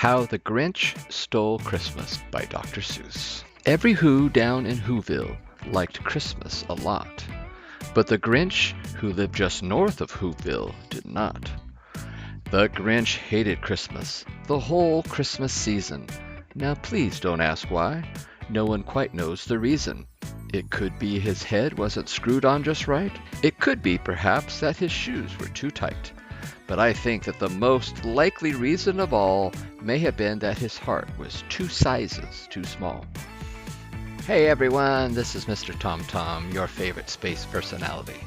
How the Grinch Stole Christmas by Dr. Seuss. Every Who down in Whoville liked Christmas a lot, but the Grinch, who lived just north of Whoville, did not. The Grinch hated Christmas, the whole Christmas season. Now please don't ask why. No one quite knows the reason. It could be his head wasn't screwed on just right. It could be, perhaps, that his shoes were too tight. But I think that the most likely reason of all may have been that his heart was 2 sizes too small. Hey everyone, this is Mr. Tom Tom, your favorite space personality.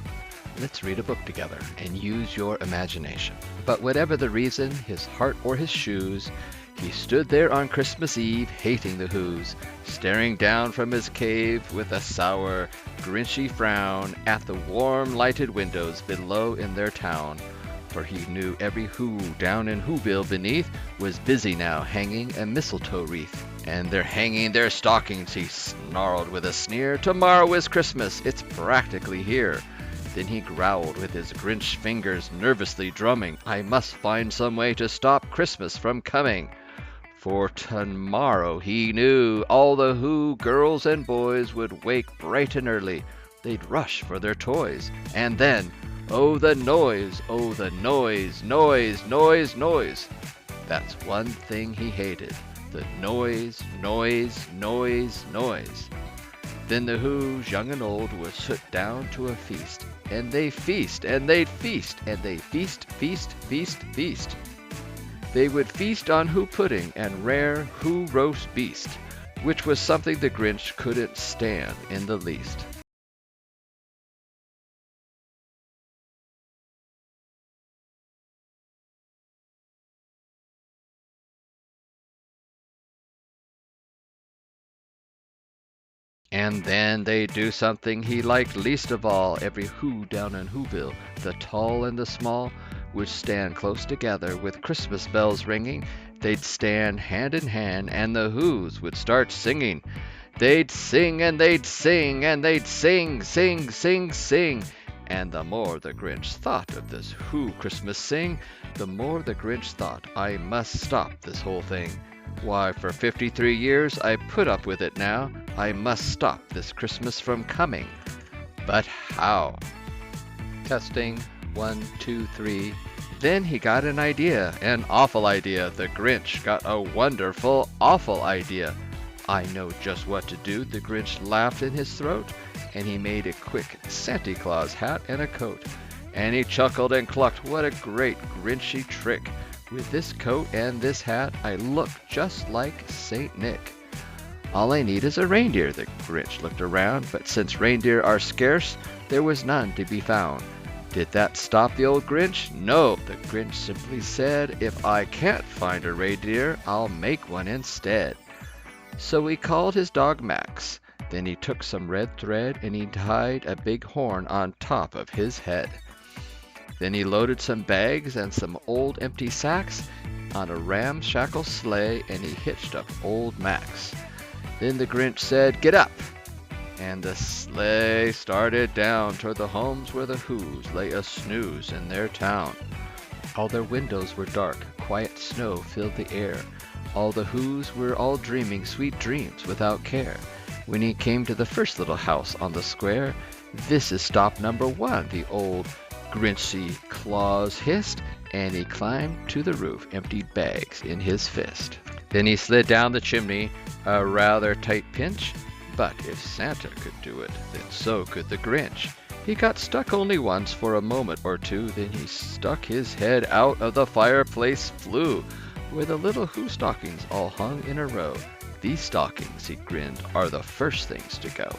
Let's read a book together and use your imagination. But whatever the reason, his heart or his shoes, he stood there on Christmas Eve, hating the Whos, staring down from his cave with a sour, grinchy frown at the warm lighted windows below in their town. For he knew every Who down in Whoville beneath was busy now hanging a mistletoe wreath. And they're hanging their stockings, he snarled with a sneer. Tomorrow is Christmas, it's practically here. Then he growled with his Grinch fingers nervously drumming, I must find some way to stop Christmas from coming. For tomorrow, he knew, all the Who girls and boys would wake bright and early. They'd rush for their toys. And then, oh the noise, noise, noise, noise. That's one thing he hated, the noise, noise, noise, noise. Then the Who's, young and old, would sit down to a feast. And they feast, and they'd feast, and they feast, feast, feast, feast. They would feast on Who pudding and rare Who roast beast, which was something the Grinch couldn't stand in the least. And then they'd do something he liked least of all. Every Who down in Whoville, the tall and the small, would stand close together with Christmas bells ringing. They'd stand hand in hand, and the Whos would start singing. They'd sing and they'd sing and they'd sing, sing, sing, sing. And the more the Grinch thought of this Who Christmas sing, the more the Grinch thought, I must stop this whole thing. Why, for 53 years I put up with it now. I must stop this Christmas from coming. But how? Testing, 1, 2, 3. Then he got an idea, an awful idea. The Grinch got a wonderful, awful idea. I know just what to do, the Grinch laughed in his throat, and he made a quick Santa Claus hat and a coat. And he chuckled and clucked, what a great Grinchy trick. With this coat and this hat, I look just like Saint Nick. All I need is a reindeer, the Grinch looked around, but since reindeer are scarce, there was none to be found. Did that stop the old Grinch? No, the Grinch simply said, if I can't find a reindeer, I'll make one instead. So he called his dog Max. Then he took some red thread and he tied a big horn on top of his head. Then he loaded some bags and some old empty sacks on a ramshackle sleigh, and he hitched up old Max. Then the Grinch said, get up! And the sleigh started down toward the homes where the Whos lay a snooze in their town. All their windows were dark, quiet snow filled the air. All the Whos were all dreaming sweet dreams without care. When he came to the first little house on the square, this is stop number 1, the old Grinchy Claus hissed, and he climbed to the roof, emptied bags in his fist. Then he slid down the chimney, a rather tight pinch, but if Santa could do it, then so could the Grinch. He got stuck only once for a moment or two, then he stuck his head out of the fireplace flue, where the little Who stockings all hung in a row. These stockings, he grinned, are the first things to go.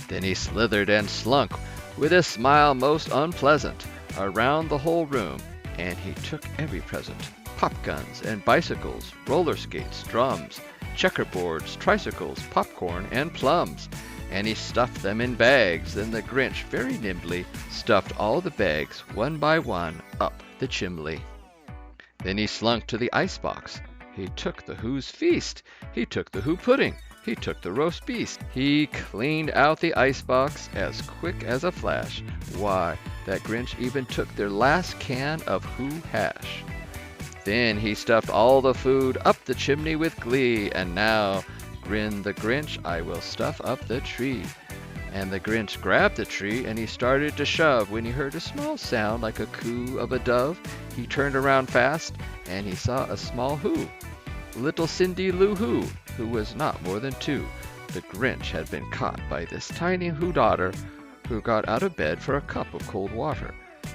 Then he slithered and slunk, with a smile most unpleasant, around the whole room, and he took every present, pop guns and bicycles, roller skates, drums, checkerboards, tricycles, popcorn, and plums, and he stuffed them in bags. Then the Grinch very nimbly stuffed all the bags, one by one, up the chimney. Then he slunk to the icebox. He took the Who's feast. He took the Who pudding. He took the roast beast. He cleaned out the icebox as quick as a flash. Why, that Grinch even took their last can of Who hash. Then he stuffed all the food up the chimney with glee, and now, grinned the Grinch, I will stuff up the tree. And the Grinch grabbed the tree and he started to shove when he heard a small sound like a coo of a dove. He turned around fast and he saw a small who. Little Cindy Lou who was not more than 2. The Grinch had been caught by this tiny who daughter who got out of bed for a cup of cold water.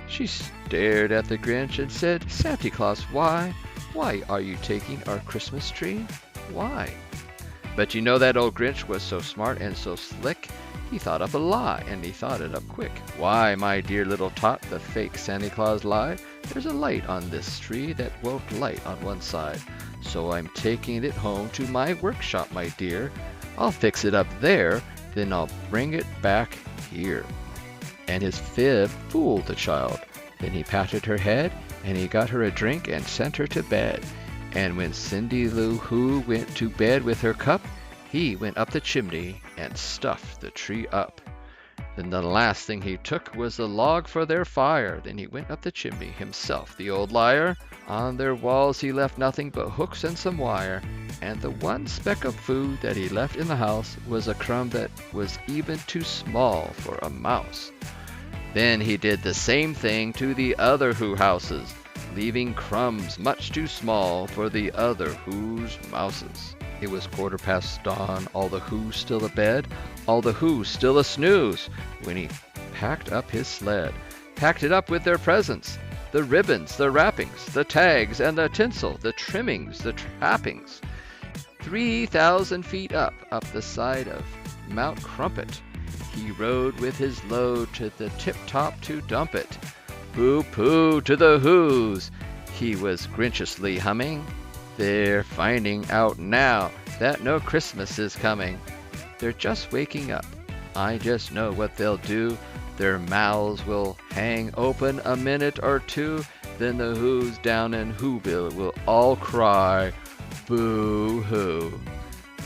She stared at the Grinch and said, Santa Claus, why are you taking our Christmas tree? Why? But you know that old Grinch was so smart and so slick, he thought up a lie, and he thought it up quick. Why, my dear little tot, the fake Santa Claus lie? There's a light on this tree that won't light on one side, so I'm taking it home to my workshop, my dear. I'll fix it up there, then I'll bring it back here. And his fib fooled the child. Then he patted her head, and he got her a drink and sent her to bed. And when Cindy Lou Who went to bed with her cup, he went up the chimney and stuffed the tree up. Then the last thing he took was the log for their fire. Then he went up the chimney himself, the old liar. On their walls he left nothing but hooks and some wire. And the one speck of food that he left in the house was a crumb that was even too small for a mouse. Then he did the same thing to the other Who houses, leaving crumbs much too small for the other Who's mouses. It was 1/4 dawn, all the Who's still abed, all the Who's still a snooze, when he packed up his sled, packed it up with their presents, the ribbons, the wrappings, the tags, and the tinsel, the trimmings, the trappings. 3,000 feet up the side of Mount Crumpet, he rode with his load to the tip-top to dump it. Pooh-pooh to the Who's, he was grinchiously humming. They're finding out now that no Christmas is coming. They're just waking up. I just know what they'll do. Their mouths will hang open a minute or two. Then the Who's down in Whoville will all cry, boo-hoo.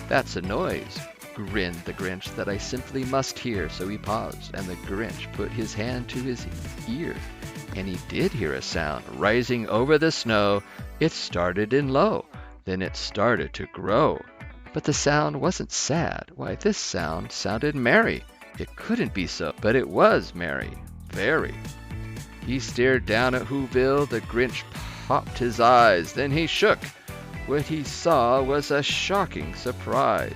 That's a noise, grinned the Grinch, that I simply must hear. So he paused, and the Grinch put his hand to his ear. And he did hear a sound rising over the snow. It started in low, then it started to grow. But the sound wasn't sad. Why, this sound sounded merry. It couldn't be so, but it was merry, very. He stared down at Whoville. The Grinch popped his eyes, then he shook. What he saw was a shocking surprise.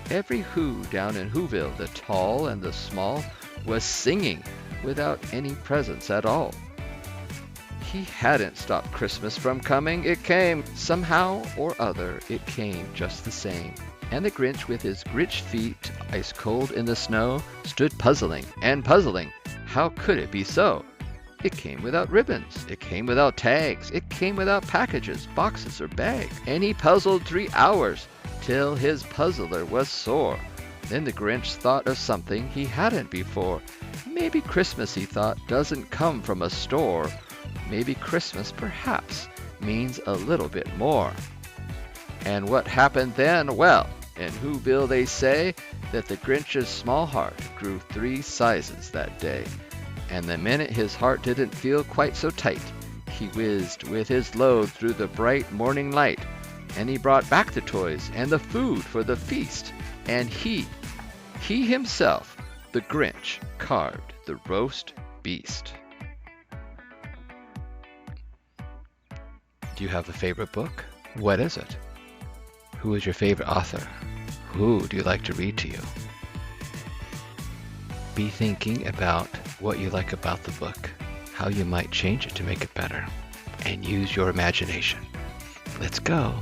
Every Who down in Whoville, the tall and the small, was singing without any presents at all. He hadn't stopped Christmas from coming. It came somehow or other. It came just the same. And the Grinch, with his Grinch feet ice cold in the snow, stood puzzling and puzzling. How could it be so? It came without ribbons. It came without tags. It came without packages, boxes, or bags. And he puzzled 3 hours till his puzzler was sore. Then the Grinch thought of something he hadn't before. Maybe Christmas, he thought, doesn't come from a store. Maybe Christmas, perhaps, means a little bit more. And what happened then? Well, in Whoville they say that the Grinch's small heart grew 3 sizes that day. And the minute his heart didn't feel quite so tight, he whizzed with his load through the bright morning light. And he brought back the toys and the food for the feast. And he himself, the Grinch, carved the roast beast. Do you have a favorite book? What is it? Who is your favorite author? Who do you like to read to you? Be thinking about what you like about the book, how you might change it to make it better, and use your imagination. Let's go.